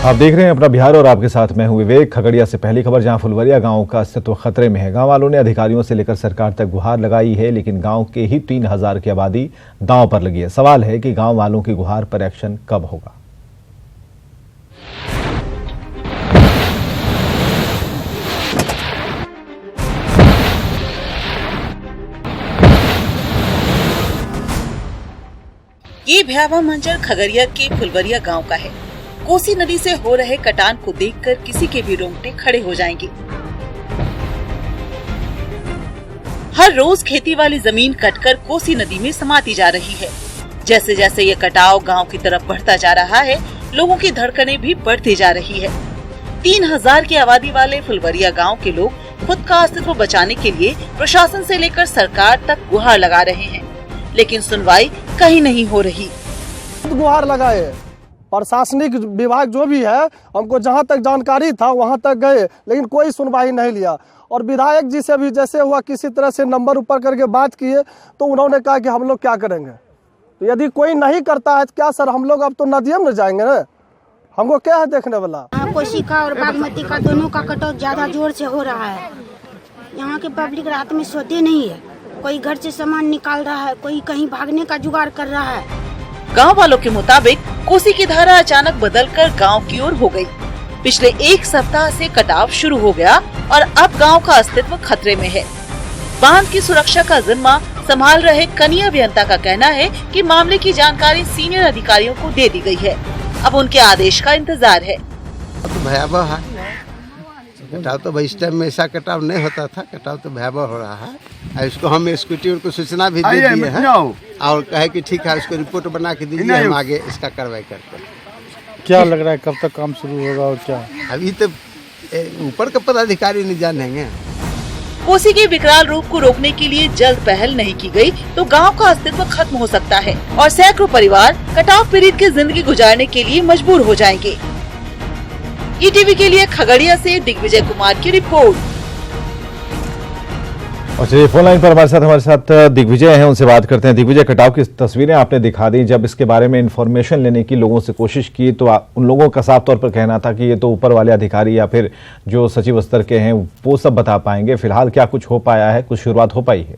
आप देख रहे हैं अपना बिहार और आपके साथ मैं हूं विवेक। खगड़िया से पहली खबर, जहां फुलवरिया गांव का अस्तित्व खतरे में है। गांव वालों ने अधिकारियों से लेकर सरकार तक गुहार लगाई है, लेकिन गांव के ही 3000 की आबादी दांव पर लगी है। सवाल है कि गांव वालों की गुहार पर एक्शन कब होगा। ये भयावह मंजर खगड़िया के फुलवरिया गांव का है। कोसी नदी से हो रहे कटान को देखकर किसी के भी रोंगटे खड़े हो जाएंगे। हर रोज खेती वाली जमीन कटकर कोसी नदी में समाती जा रही है। जैसे जैसे ये कटाव गांव की तरफ बढ़ता जा रहा है, लोगों की धड़कनें भी बढ़ती जा रही है। 3000 की आबादी वाले फुलवरिया गांव के लोग खुद का अस्तित्व बचाने के लिए प्रशासन से लेकर सरकार तक गुहार लगा रहे हैं, लेकिन सुनवाई कहीं नहीं हो रही। गुहार लगाए, प्रशासनिक विभाग जो भी है, हमको जहां तक जानकारी था वहां तक गए, लेकिन कोई सुनवाई नहीं लिया। और विधायक जी से भी जैसे हुआ किसी तरह से नंबर ऊपर करके बात किए, तो उन्होंने कहा कि हम लोग क्या करेंगे। तो यदि कोई नहीं करता है तो क्या सर, हम लोग अब तो नदियों में जाएंगे ना, हमको क्या है देखने वाला। कोसी का और बागमती का दोनों का कटाव ज्यादा जोर से हो रहा है। यहाँ के पब्लिक रात में सोते नहीं है, कोई घर से सामान निकाल रहा है, कोई कहीं भागने का जुगाड़ कर रहा है। गांव वालों के मुताबिक कोसी की धारा अचानक बदलकर गांव की ओर हो गई। पिछले एक सप्ताह से कटाव शुरू हो गया और अब गांव का अस्तित्व खतरे में है। बांध की सुरक्षा का जिम्मा संभाल रहे कनीय अभियंता का कहना है कि मामले की जानकारी सीनियर अधिकारियों को दे दी गई है। अब उनके आदेश का इंतजार है। तो भयावह है कटाव, तो इस टाइम में ऐसा कटाव नहीं होता था। कटाव तो भयावह हो रहा है। इसको हम एक्जीक्यूटिव को सूचना भी दे दिए हैं और कहे कि ठीक है, उसको रिपोर्ट बना के दीजिए, हम आगे इसका कार्रवाई करते हैं। क्या लग रहा है कब तक काम शुरू होगा और क्या? अभी तो ऊपर का पदाधिकारी नहीं जानेंगे। कोसी के विकराल रूप को रोकने के लिए जल्द पहल नहीं की गई तो गांव का अस्तित्व खत्म हो सकता है और सैकड़ों परिवार कटाव पीड़ित की जिंदगी गुजारने के लिए मजबूर हो जाएंगे। ईटीवी के लिए खगड़िया से दिग्विजय कुमार की रिपोर्ट। और चलिए फोन लाइन पर हमारे साथ दिग्विजय हैं, उनसे बात करते हैं। दिग्विजय, कटाव की तस्वीरें आपने दिखा दी, जब इसके बारे में इंफॉर्मेशन लेने की लोगों से कोशिश की तो उन लोगों का साफ तौर पर कहना था कि ये तो ऊपर वाले अधिकारी या फिर जो सचिव स्तर के हैं वो सब बता पाएंगे। फिलहाल क्या कुछ हो पाया है, कुछ शुरुआत हो पाई है?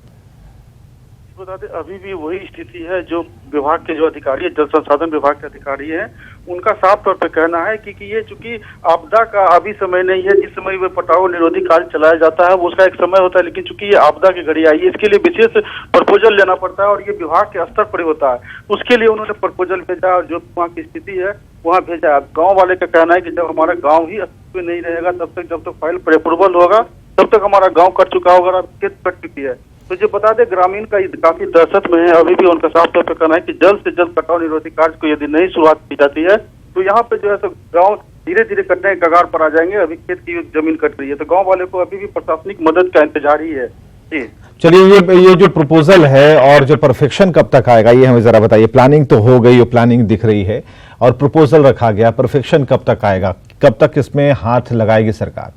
बता दें, अभी भी वही स्थिति है। जो विभाग के जो अधिकारी है, जल संसाधन विभाग के अधिकारी हैं, उनका साफ तौर पर कहना है कि ये चूंकि आपदा का अभी समय नहीं है। जिस समय वह पटाव निरोधी कार्य चलाया जाता है वो उसका एक समय होता है, लेकिन चूंकि ये आपदा की घड़ी आई है, इसके लिए विशेष प्रपोजल लेना पड़ता है और ये विभाग के स्तर पर होता है। उसके लिए उन्होंने प्रपोजल भेजा और जो वहाँ की स्थिति है वहाँ भेजा। गाँव वाले का कहना है कि जब हमारा गाँव ही अस्तित्व में नहीं रहेगा तब तक, जब तक फाइल पर अप्रूवल होगा तब तक हमारा गाँव कट चुका होगा और खेत कट चुकी है। तो जो बता दें, ग्रामीण का काफी दहशत में है। अभी भी उनका साफ तौर पर कहना है कि जल्द से जल्द कटाव निरोधी कार्य को यदि नहीं शुरुआत की जाती है तो यहाँ पे जो है तो गांव धीरे धीरे कटने के कगार पर आ जाएंगे। अभी खेत की जमीन कट रही है, तो गांव वाले को अभी भी प्रशासनिक मदद का इंतजार ही है। जी चलिए, ये जो प्रपोजल है और जो परफेक्शन कब तक आएगा ये हमें जरा बताइए। प्लानिंग तो हो गई, प्लानिंग दिख रही है और प्रपोजल रखा गया, परफेक्शन कब तक आएगा, कब तक इसमें हाथ लगाएगी सरकार?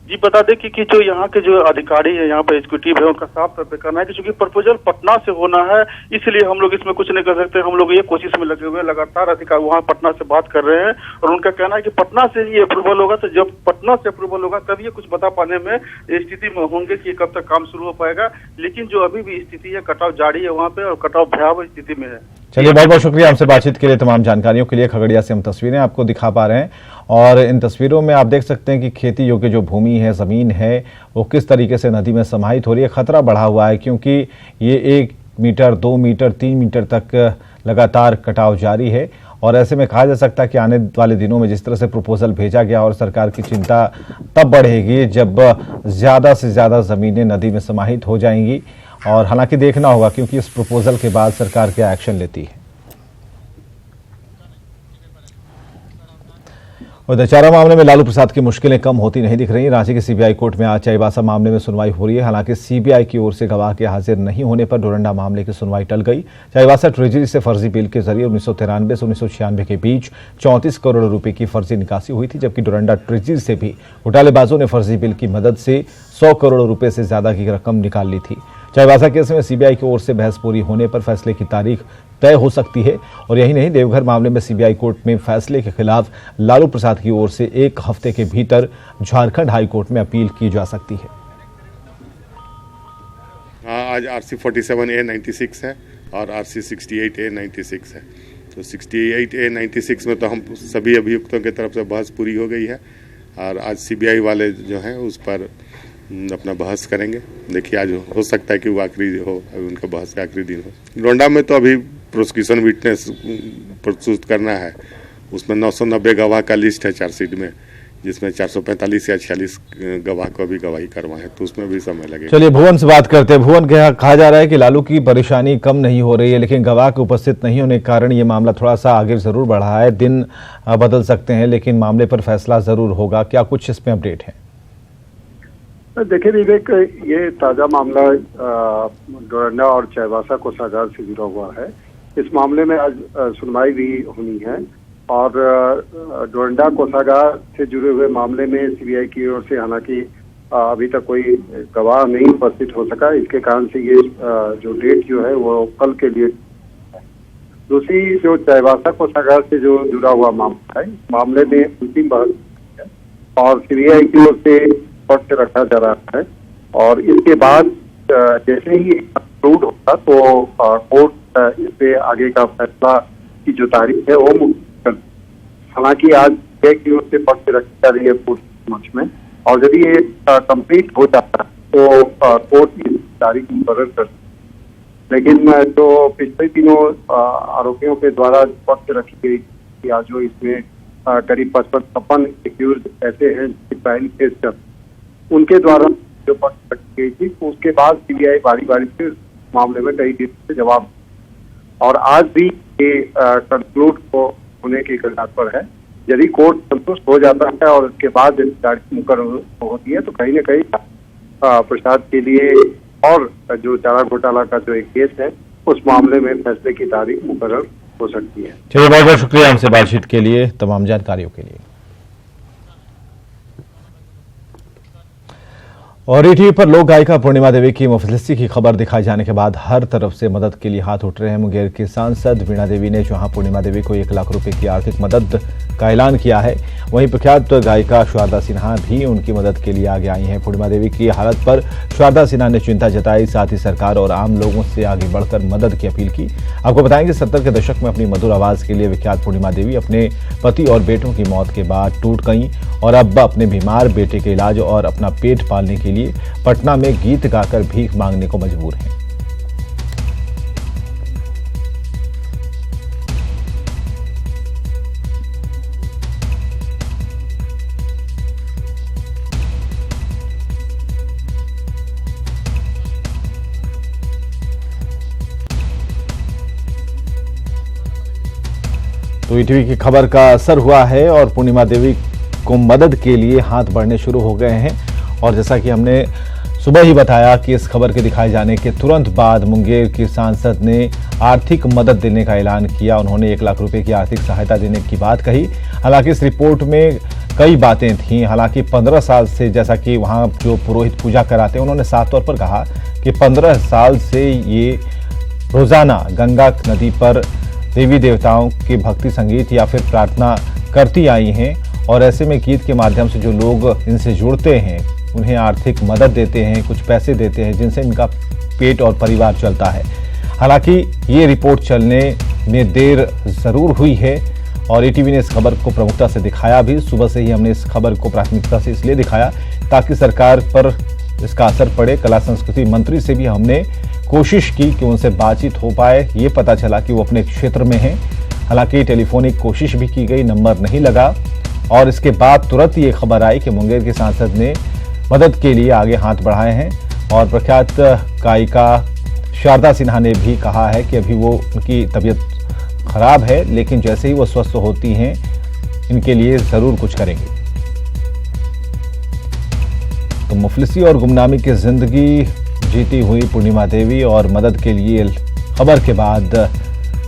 जी बता दें कि जो यहाँ के जो अधिकारी है, यहाँ पर एग्जीक्यूटिव है, उनका साफ तौर पर कहना है कि चूंकि प्रपोजल पटना से होना है इसलिए हम लोग इसमें कुछ नहीं कर सकते। हम लोग ये कोशिश में लगे हुए हैं, लगातार अधिकारी वहाँ पटना से बात कर रहे हैं और उनका कहना है कि पटना से ही अप्रूवल होगा। तो जब पटना से अप्रूवल होगा तब ये कुछ बता पाने में स्थिति में होंगे कि कब तक काम शुरू हो पाएगा। लेकिन जो अभी भी स्थिति है, कटाव जारी है वहाँ पे और कटाव भयावह स्थिति में है। चलिए, बहुत बहुत शुक्रिया हमसे बातचीत के लिए। तमाम जानकारियों के लिए खगड़िया से हम तस्वीरें आपको दिखा पा रहे हैं और इन तस्वीरों में आप देख सकते हैं कि खेती योग्य जो भूमि है, जमीन है, वो किस तरीके से नदी में समाहित हो रही है। खतरा बढ़ा हुआ है क्योंकि ये 1 मीटर, 2 मीटर, 3 मीटर तक लगातार कटाव जारी है और ऐसे में कहा जा सकता है कि आने वाले दिनों में जिस तरह से प्रपोजल भेजा गया और सरकार की चिंता तब बढ़ेगी जब ज्यादा से ज्यादा जमीनें नदी में समाहित हो जाएंगी। और हालांकि देखना होगा क्योंकि इस प्रपोजल के बाद सरकार क्या एक्शन लेती है। और दशहरा मामले में लालू प्रसाद की मुश्किलें कम होती नहीं दिख रही। रांची के सीबीआई कोर्ट में आज चाईबासा मामले में सुनवाई हो रही है। हालांकि सीबीआई की ओर से गवाह के हाजिर नहीं होने पर डोरंडा मामले की सुनवाई टल गई। चाईबासा ट्रेजरी से फर्जी बिल के जरिए 1993 से 1996 के बीच 34 करोड़ रुपए की फर्जी निकासी हुई थी, जबकि डोरंडा ट्रेजरी से भी घोटालेबाजों ने फर्जी बिल की मदद से 100 करोड़ रुपए से ज्यादा की रकम निकाल ली थी। चाईबासा केस में सीबीआई की ओर से बहस पूरी होने पर फैसले की तारीख तय हो सकती है। और यही नहीं, देवघर मामले में सीबीआई कोर्ट में फैसले के खिलाफ लालू प्रसाद की ओर से 1 हफ्ते के भीतर झारखंड हाई कोर्ट में अपील की जा सकती है। आज RC 47A96 है और RC 68A96 है। तो 68A96 में तो हम सभी अभियुक्तों की तरफ से बहस पूरी हो गई है और आज सीबीआई वाले जो हैं उस पर अपना बहस करेंगे। देखिए, आज हो सकता है कि वो आखिरी हो, उनका बहस का आखिरी दिन हो। लोंडा में तो अभी प्रोसिक्यूशन विटनेस प्रस्तुत करना है, उसमें 990 गवाह का लिस्ट है चार्जशीट में, जिसमें 445 या 46 गवाह को भी गवाही करवाएं, तो उसमें भी समय लगेगा। चलिए भुवन से बात करते हैं। भुवन, कहा जा रहा है कि लालू की परेशानी कम नहीं हो रही है, लेकिन गवाह के उपस्थित नहीं होने के कारण ये मामला थोड़ा सा आगे जरूर बढ़ा है। दिन बदल सकते हैं लेकिन मामले पर फैसला जरूर होगा। क्या कुछ इसमें अपडेट है? देखिए विवेक, ये ताज़ा मामला डोरंडा और चाईबासा कोषागार से जुड़ा हुआ है। इस मामले में आज सुनवाई भी होनी है और डोरंडा कोषागार से जुड़े हुए मामले में सीबीआई की ओर से हालांकि अभी तक कोई गवाह नहीं उपस्थित हो सका, इसके कारण से ये जो डेट जो है वो कल के लिए। दूसरी जो चाईबासा कोषागार से जो जुड़ा हुआ मामला है, मामले में अंतिम बहस है और सीबीआई की ओर से पक्ष रखा जा रहा है और इसके बाद जैसे ही अप्रूव होगा तो कोर्ट इस पे आगे का फैसला की जो तारीख है वो हालांकि आज की ओर से पक्ष रखी जा रही है कोर्ट समक्ष में और यदि ये कंप्लीट हो जाता है तो कोर्ट इस तारीख मुकर्रर कर। लेकिन जो पिछले दिनों आरोपियों के द्वारा पक्ष रखी गई या जो इसमें करीब 55 एक्यूज ऐसे हैं जिनकी ट्रायल केस चल, उनके द्वारा जो पक्ष रखी गई थी उसके बाद सीबीआई बारी बारी से मामले में कई दिन से जवाब और आज भी ये कंक्लूड को होने के कगार पर है। यदि कोर्ट संतुष्ट हो जाता है और उसके बाद तारीख मुकर्रर होती है तो कहीं न कहीं प्रसाद के लिए और जो चारा घोटाला का जो एक केस है उस मामले में फैसले की तारीख मुकर्रर हो सकती है। चलिए, बहुत बहुत शुक्रिया हमसे बातचीत के लिए, तमाम जानकारियों के लिए। और ईटीवी पर लोक गायिका पूर्णिमा देवी की मुफलिसी की खबर दिखाए जाने के बाद हर तरफ से मदद के लिए हाथ उठ रहे हैं। मुंगेर की सांसद वीणा देवी ने जहां पूर्णिमा देवी को 1 लाख रुपए की आर्थिक मदद का ऐलान किया है, वहीं प्रख्यात गायिका शारदा सिन्हा भी उनकी मदद के लिए आगे आई हैं। पूर्णिमा देवी की हालत पर शारदा सिन्हा ने चिंता जताई, साथ ही सरकार और आम लोगों से आगे बढ़कर मदद की अपील की। आपको बताएं कि 70 के दशक में अपनी मधुर आवाज के लिए विख्यात पूर्णिमा देवी अपने पति और बेटों की मौत के बाद टूट गईं और अब अपने बीमार बेटे के इलाज और अपना पेट पालने के लिए पटना में गीत गाकर भीख मांगने को मजबूर हैं। तो ईटीवी की खबर का असर हुआ है और पूर्णिमा देवी को मदद के लिए हाथ बढ़ने शुरू हो गए हैं। और जैसा कि हमने सुबह ही बताया कि इस खबर के दिखाए जाने के तुरंत बाद मुंगेर की सांसद ने आर्थिक मदद देने का ऐलान किया। उन्होंने 1 लाख रुपए की आर्थिक सहायता देने की बात कही। हालांकि इस रिपोर्ट में कई बातें थीं। हालांकि 15 साल से, जैसा कि वहां जो पुरोहित पूजा कराते हैं, उन्होंने साफ तौर पर कहा कि 15 साल से ये रोजाना गंगा नदी पर देवी देवताओं के भक्ति संगीत या फिर प्रार्थना करती आई हैं और ऐसे में गीत के माध्यम से जो लोग इनसे जुड़ते हैं उन्हें आर्थिक मदद देते हैं, कुछ पैसे देते हैं जिनसे इनका पेट और परिवार चलता है। हालांकि ये रिपोर्ट चलने में देर जरूर हुई है और ईटीवी ने इस खबर को प्रमुखता से दिखाया भी। सुबह से ही हमने इस खबर को प्राथमिकता से इसलिए दिखाया ताकि सरकार पर इसका असर पड़े। कला संस्कृति मंत्री से भी हमने कोशिश की कि उनसे बातचीत हो पाए। ये पता चला कि वो अपने क्षेत्र में हैं। हालांकि टेलीफोनिक कोशिश भी की गई, नंबर नहीं लगा और इसके बाद तुरंत ये खबर आई कि मुंगेर के सांसद ने मदद के लिए आगे हाथ बढ़ाए हैं। और प्रख्यात गायिका शारदा सिन्हा ने भी कहा है कि अभी वो उनकी तबीयत खराब है, लेकिन जैसे ही वो स्वस्थ होती हैं इनके लिए जरूर कुछ करेंगे। तो मुफलिसी और गुमनामी की जिंदगी जीती हुई पूर्णिमा देवी और मदद के लिए खबर के बाद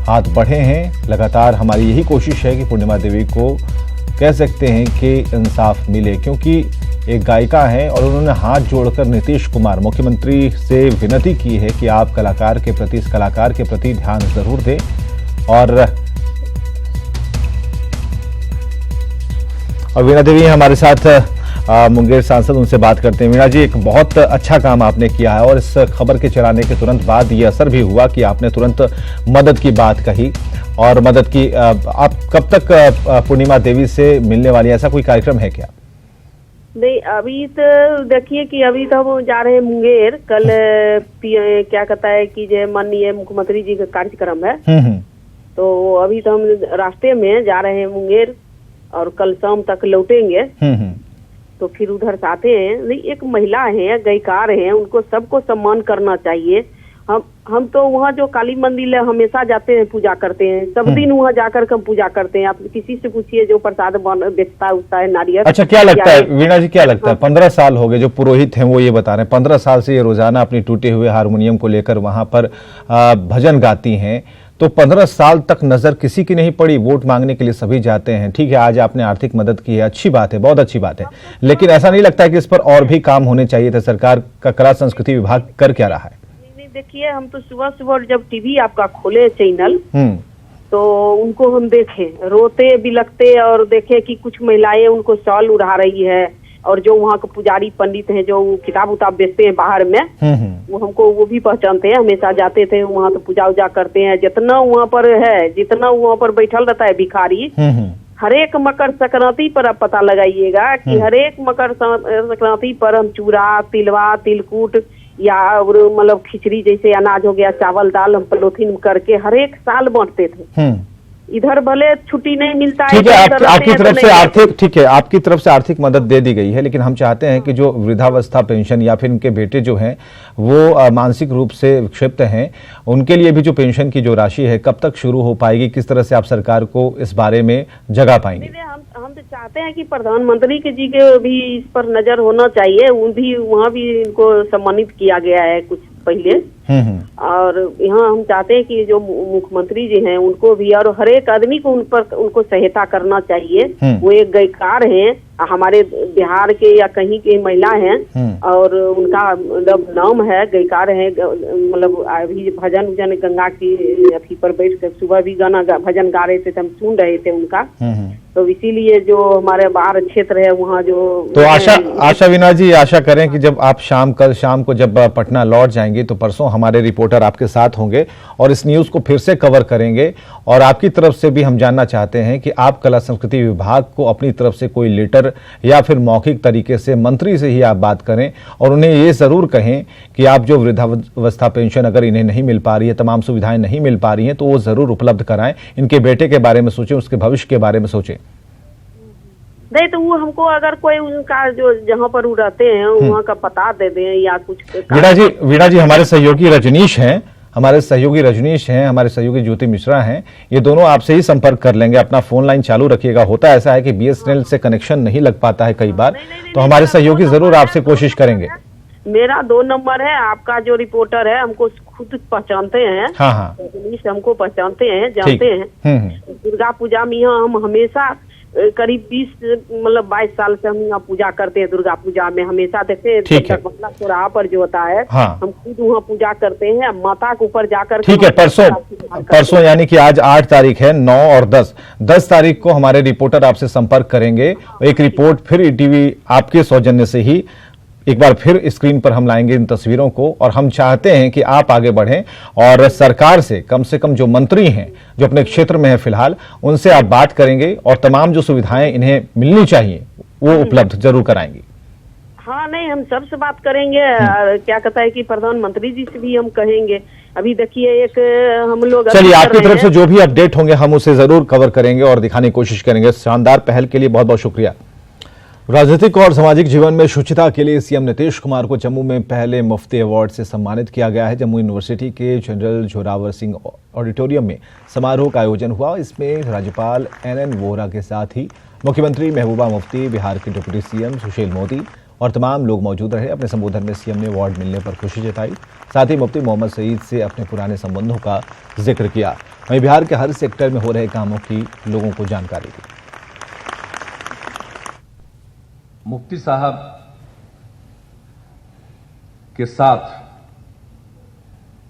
हाथ बढ़े हैं। लगातार हमारी यही कोशिश है कि पूर्णिमा देवी को कह सकते हैं कि इंसाफ मिले, क्योंकि एक गायिका हैं और उन्होंने हाथ जोड़कर नीतीश कुमार मुख्यमंत्री से विनती की है कि आप कलाकार के प्रति, इस कलाकार के प्रति ध्यान जरूर दें। और वीणा देवी हमारे साथ मुंगेर सांसद, उनसे बात करते हैं। वीणा जी, एक बहुत अच्छा काम आपने किया है और इस खबर के चलाने के तुरंत बाद ये असर भी हुआ कि आपने तुरंत मदद की बात कही और मदद की। आप कब तक पूर्णिमा देवी से मिलने वाली, ऐसा कोई कार्यक्रम है क्या? नहीं, अभी तो देखिए कि अभी तो हम जा रहे हैं मुंगेर। कल क्या कहता है कि जो माननीय मुख्यमंत्री जी का कार्यक्रम है, तो अभी तो हम रास्ते में जा रहे हैं मुंगेर और कल शाम तक लौटेंगे। तो फिर उधर से आते हैं। नहीं, एक महिला है, गायकार हैं, उनको सबको सम्मान करना चाहिए। हम तो वहाँ जो काली मंदिर है हमेशा जाते हैं, पूजा करते हैं, सब दिन वहाँ जाकर के हम पूजा करते हैं। आप किसी से पूछिए जो प्रसाद बेचता उठता है नारियल। अच्छा, क्या लगता है वीणा जी, क्या लगता है 15 साल हो गए, जो पुरोहित हैं वो ये बता रहे हैं 15 साल से ये रोजाना अपनी टूटे हुए हारमोनियम को लेकर वहां पर भजन गाती हैं, तो 15 साल तक नजर किसी की नहीं पड़ी। वोट मांगने के लिए सभी जाते हैं, ठीक है, आज आपने आर्थिक मदद की है, अच्छी बात है, बहुत अच्छी बात है, लेकिन ऐसा नहीं लगता है कि इस पर और भी काम होने चाहिए थे? सरकार का कला संस्कृति विभाग कर क्या रहा है? देखिए, हम तो सुबह सुबह जब टीवी आपका खोले चैनल, तो उनको हम देखे रोते बिलखते और देखे कि कुछ महिलाएं उनको शॉल उड़ा रही है, और जो वहाँ के पुजारी पंडित हैं जो किताब उताब बेचते हैं बाहर में, वो हमको वो भी पहचानते हैं, हमेशा जाते थे वहाँ तो पूजा उजा करते हैं। जितना वहाँ पर है, जितना वहाँ पर बैठल रहता है भिखारी, हर एक मकर संक्रांति पर आप पता लगाइएगा कि हर एक मकर संक्रांति पर हम चूड़ा, तिलवा, तिलकुट या मतलब खिचड़ी जैसे अनाज हो गया, चावल दाल, हम पॉलिथीन करके हर एक साल बांटते थे। इधर भले छुट्टी नहीं मिलता है, ठीक है, आपकी तरफ से आर्थिक, ठीक है, आपकी तरफ से आर्थिक मदद दे दी गई है, लेकिन हम चाहते हैं कि जो वृद्धावस्था पेंशन या फिर उनके बेटे जो हैं वो मानसिक रूप से विक्षिप्त हैं, उनके लिए भी जो पेंशन की जो राशि है कब तक शुरू हो पाएगी? किस तरह से आप सरकार को इस बारे में जगा पाएंगे? हम तो चाहते हैं कि प्रधानमंत्री के जी के भी इस पर नजर होना चाहिए। वहाँ भी इनको सम्मानित किया गया है कुछ पहले, और यहाँ हम चाहते हैं कि जो मुख्यमंत्री जी हैं उनको भी और हर एक आदमी को उनको सहायता करना चाहिए। वो एक गायकार हैं, हमारे बिहार के या कहीं के महिला हैं, और उनका मतलब नाम है, गायकार है, मतलब अभी भजन उजन गंगा की अथी पर बैठ कर सुबह भी गाना भजन गा रहे थे, तो हम सुन रहे थे उनका। तो इसीलिए जो हमारे बाहर क्षेत्र है वहाँ जो तो आशा वीणा जी, आशा करें कि जब आप कल शाम को जब पटना लौट जाएंगे तो परसों हमारे रिपोर्टर आपके साथ होंगे और इस न्यूज को फिर से कवर करेंगे। और आपकी तरफ से भी हम जानना चाहते हैं कि आप कला संस्कृति विभाग को अपनी तरफ से कोई लेटर या फिर मौखिक तरीके से मंत्री से ही आप बात करें और उन्हें ये जरूर कहें कि आप जो वृद्धावस्था पेंशन अगर इन्हें नहीं मिल पा रही है, तमाम सुविधाएं नहीं मिल पा रही हैं, तो वो जरूर उपलब्ध कराएं। इनके बेटे के बारे में सोचें, उसके भविष्य के बारे में सोचें। नहीं तो वो हमको अगर कोई उनका जो जहाँ पर वो रहते हैं वहाँ का पता दे दें या कुछ। वीणा जी हमारे सहयोगी रजनीश हैं, हमारे सहयोगी ज्योति मिश्रा हैं, ये दोनों आपसे ही संपर्क कर लेंगे। अपना फोन लाइन चालू रखिएगा। होता ऐसा है कि BSNL से कनेक्शन नहीं लग पाता है कई बार, तो हमारे सहयोगी जरूर आपसे कोशिश करेंगे। मेरा 2 नंबर है, आपका जो रिपोर्टर है हमको खुद पहचानते हैं। हाँ, हमको पहचानते हैं, जानते हैं। दुर्गा पूजा में यहाँ हम हमेशा करीब 22 साल से हम यहाँ पूजा करते हैं। दुर्गा पूजा में हमेशा देखते हैं चौराहा पर जो होता है, हम खुद वहाँ पूजा करते हैं माता के ऊपर जाकर। ठीक है, परसों यानी कि आज 8 तारीख है, 9 और 10 तारीख को हमारे रिपोर्टर आपसे संपर्क करेंगे। एक रिपोर्ट फिर ETV आपके सौजन्य से ही एक बार फिर स्क्रीन पर हम लाएंगे इन तस्वीरों को, और हम चाहते हैं कि आप आगे बढ़ें और सरकार से कम जो मंत्री हैं जो अपने क्षेत्र में है फिलहाल, उनसे आप बात करेंगे और तमाम जो सुविधाएं इन्हें मिलनी चाहिए वो उपलब्ध जरूर कराएंगे। हाँ, नहीं, हम सबसे बात करेंगे। क्या कहता है कि प्रधानमंत्री जी से भी हम कहेंगे। अभी देखिए एक हम लोग, चलिए आपकी तरफ से जो भी अपडेट होंगे हम उसे जरूर कवर करेंगे और दिखाने की कोशिश करेंगे। शानदार पहल के लिए बहुत बहुत शुक्रिया। राजनीतिक और सामाजिक जीवन में शुचिता के लिए सीएम नीतीश कुमार को जम्मू में पहले मुफ्ती अवार्ड से सम्मानित किया गया है। जम्मू यूनिवर्सिटी के जनरल जोरावर सिंह ऑडिटोरियम में समारोह का आयोजन हुआ। इसमें राज्यपाल NN वोहरा के साथ ही मुख्यमंत्री महबूबा मुफ्ती, बिहार के डिप्टी CM सुशील मोदी और तमाम लोग मौजूद रहे। अपने संबोधन में सीएम ने अवार्ड मिलने पर खुशी जताई, साथ ही मुफ्ती मोहम्मद सईद से अपने पुराने संबंधों का जिक्र किया। वहीं बिहार के हर सेक्टर में हो रहे कामों की लोगों को जानकारी दी। मुफ्ती साहब के साथ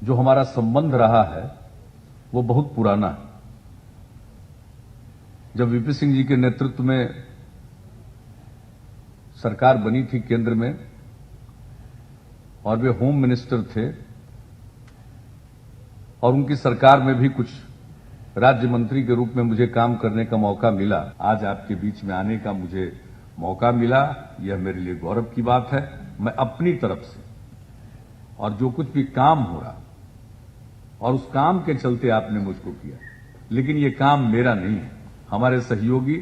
जो हमारा संबंध रहा है वो बहुत पुराना है। जब वीपी सिंह जी के नेतृत्व में सरकार बनी थी केंद्र में और वे होम मिनिस्टर थे और उनकी सरकार में भी कुछ राज्य मंत्री के रूप में मुझे काम करने का मौका मिला। आज आपके बीच में आने का मुझे मौका मिला, यह मेरे लिए गौरव की बात है। मैं अपनी तरफ से और जो कुछ भी काम हो रहा और उस काम के चलते आपने मुझको किया, लेकिन ये काम मेरा नहीं है। हमारे सहयोगी,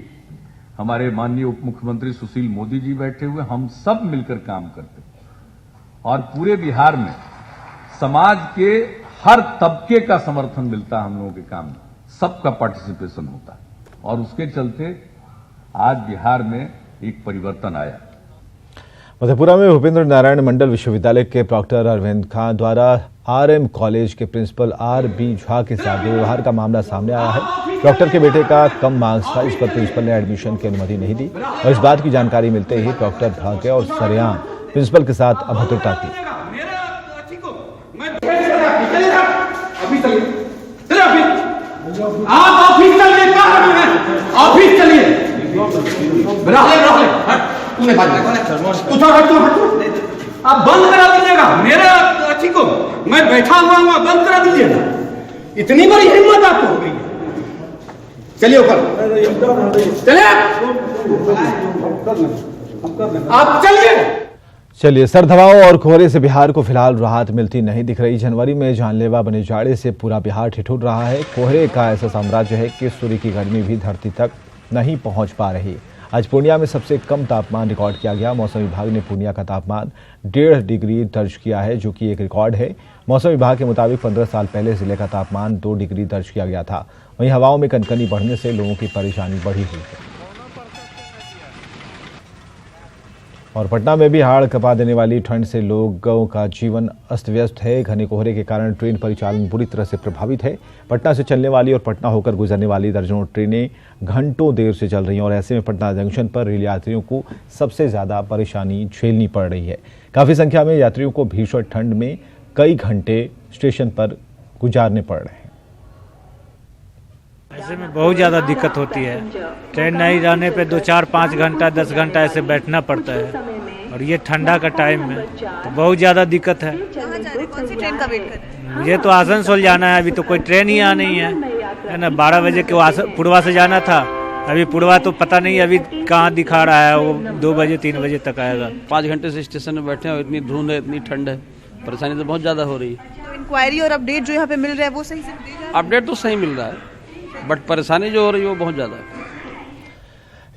हमारे माननीय उप मुख्यमंत्री सुशील मोदी जी बैठे हुए, हम सब मिलकर काम करते और पूरे बिहार में समाज के हर तबके का समर्थन मिलता है हम लोगों के काम में, सबका पार्टिसिपेशन होता है और उसके चलते आज बिहार में एक परिवर्तन आया। मधेपुरा में भूपेंद्र नारायण मंडल विश्वविद्यालय के प्रॉक्टर अरविंद खान द्वारा आरएम कॉलेज के प्रिंसिपल आर.बी. झा के साथ दुर्व्यवहार का मामला सामने आया है। प्रॉक्टर के बेटे का कम मार्क्स था, इस पर प्रिंसिपल ने एडमिशन की अनुमति नहीं दी और इस बात की जानकारी मिलते ही प्रॉक्टर भाग गया और सरेआम प्रिंसिपल के साथ अभद्रता की। आप बंद करा दीजिएगा मेरे अच्छी को, मैं बैठा हुआ हूँ, बंद करा दीजिएगा। इतनी बड़ी हिम्मत आपको हो गई। चलिए ऊपर, चलिए आप चलिए। सर्द हवाओं और कोहरे से बिहार को फिलहाल राहत मिलती नहीं दिख रही। जनवरी में जानलेवा बने जाड़े से पूरा बिहार ठिठुर रहा है। कोहरे का ऐसा साम्राज्य है कि सूर्य की गर्मी भी धरती तक नहीं पहुंच पा रही। आज पूर्णिया में सबसे कम तापमान रिकॉर्ड किया गया। मौसम विभाग ने पूर्णिया का तापमान 1.5 डिग्री दर्ज किया है, जो कि एक रिकॉर्ड है। मौसम विभाग के मुताबिक 15 साल पहले जिले का तापमान 2 डिग्री दर्ज किया गया था। वहीं हवाओं में कनकनी बढ़ने से लोगों की परेशानी बढ़ी हुई है। और पटना में भी हाड़ कपा देने वाली ठंड से लोगों का जीवन अस्त व्यस्त है। घने कोहरे के कारण ट्रेन परिचालन बुरी तरह से प्रभावित है। पटना से चलने वाली और पटना होकर गुजरने वाली दर्जनों ट्रेनें घंटों देर से चल रही हैं और ऐसे में पटना जंक्शन पर रेल यात्रियों को सबसे ज़्यादा परेशानी झेलनी पड़ रही है। काफ़ी संख्या में यात्रियों को भीषण ठंड में कई घंटे स्टेशन पर गुजारने पड़ रहे हैं। ऐसे में बहुत ज़्यादा दिक्कत होती है। ट्रेन नहीं रहने पे 2, 4, 5 घंटा 10 घंटा ऐसे बैठना पड़ता है और ये ठंडा का टाइम में तो बहुत ज़्यादा दिक्कत है। कौन सी ट्रेन का वेट कर रहे हैं? मुझे तो आसनसोल जाना है, अभी तो कोई ट्रेन ही आ नहीं है ना। 12 बजे के पुरवा से जाना था, अभी पुरवा तो पता नहीं अभी कहाँ दिखा रहा है, वो 2 बजे 3 बजे तक आएगा। 5 घंटे से स्टेशन में बैठे हैं और इतनी धुंध है, इतनी ठंड है, परेशानी तो बहुत ज़्यादा हो रही है। तो इंक्वायरी और अपडेट जो यहाँ पे मिल रहा है वो सही से? अपडेट तो सही मिल रहा है बट परेशानी जो हो रही है वो बहुत ज़्यादा है।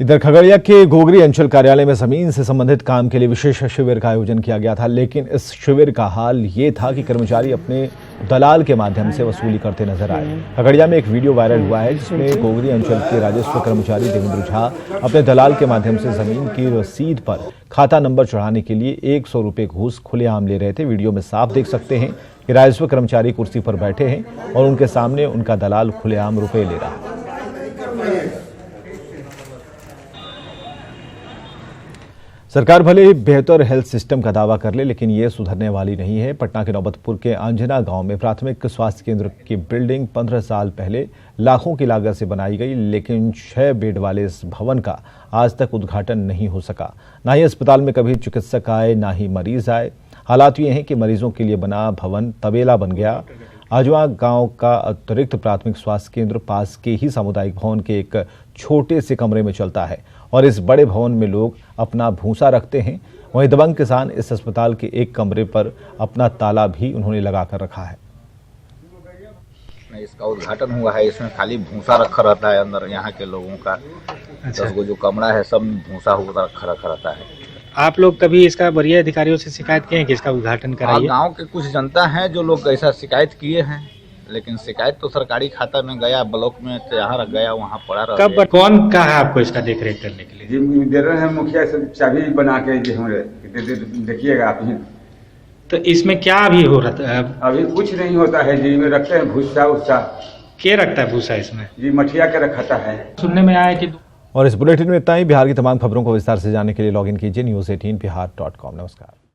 इधर खगड़िया के गोगरी अंचल कार्यालय में जमीन से संबंधित काम के लिए विशेष शिविर का आयोजन किया गया था, लेकिन इस शिविर का हाल ये था कि कर्मचारी अपने दलाल के माध्यम से वसूली करते नजर आए। खगड़िया में एक वीडियो वायरल हुआ है जिसमें गोगरी अंचल के राजस्व कर्मचारी देवेंद्र झा अपने दलाल के माध्यम से जमीन की रसीद पर खाता नंबर चढ़ाने के लिए 100 रुपये घूस खुलेआम ले रहे थे। वीडियो में साफ देख सकते हैं कि राजस्व कर्मचारी कुर्सी पर बैठे हैं और उनके सामने उनका दलाल खुलेआम रुपए ले रहा है। सरकार भले ही बेहतर हेल्थ सिस्टम का दावा कर ले, लेकिन ये सुधरने वाली नहीं है। पटना के नौबतपुर के अंजना गांव में प्राथमिक स्वास्थ्य केंद्र की बिल्डिंग 15 साल पहले लाखों की लागत से बनाई गई, लेकिन 6 बेड वाले इस भवन का आज तक उद्घाटन नहीं हो सका। ना ही अस्पताल में कभी चिकित्सक आए, ना ही मरीज आए। हालात ये हैं कि मरीजों के लिए बना भवन तबेला बन गया। आजवा गांव का अतिरिक्त प्राथमिक स्वास्थ्य केंद्र पास के ही सामुदायिक भवन के एक छोटे से कमरे में चलता है और इस बड़े भवन में लोग अपना भूसा रखते हैं। वहीं दबंग किसान इस अस्पताल के एक कमरे पर अपना ताला भी उन्होंने लगा कर रखा है। इसका उद्घाटन हुआ है, इसमें खाली भूसा रखा रहता है अंदर। यहाँ के लोगों का 10 गो जो कमरा है सब भूसा होकर रखा रहता है। आप लोग कभी इसका वरीय अधिकारियों से शिकायत किए हैं कि इसका उद्घाटन कराइए? गांव के कुछ जनता है जो लोग ऐसा शिकायत किए हैं, लेकिन शिकायत तो सरकारी खाता में गया, ब्लॉक में यहाँ रख गया, वहाँ पड़ा रहा। कब कौन कहा है आपको इसका देखरेख करने के लिए? जी दे रहे हैं मुखिया से चाबी बना के देखिएगा आप ही। तो इसमें क्या अभी हो रहा है? अभी कुछ नहीं होता है जी, में रखते हैं भूसा उसा। क्या रखता है भूसा इसमें? जी मठिया के रखता है। सुनने में आया कि और इस बुलेटिन में इतना ही। बिहार की तमाम खबरों को विस्तार से जानने के लिए लॉगिन कीजिए news18bihar.com। नमस्कार।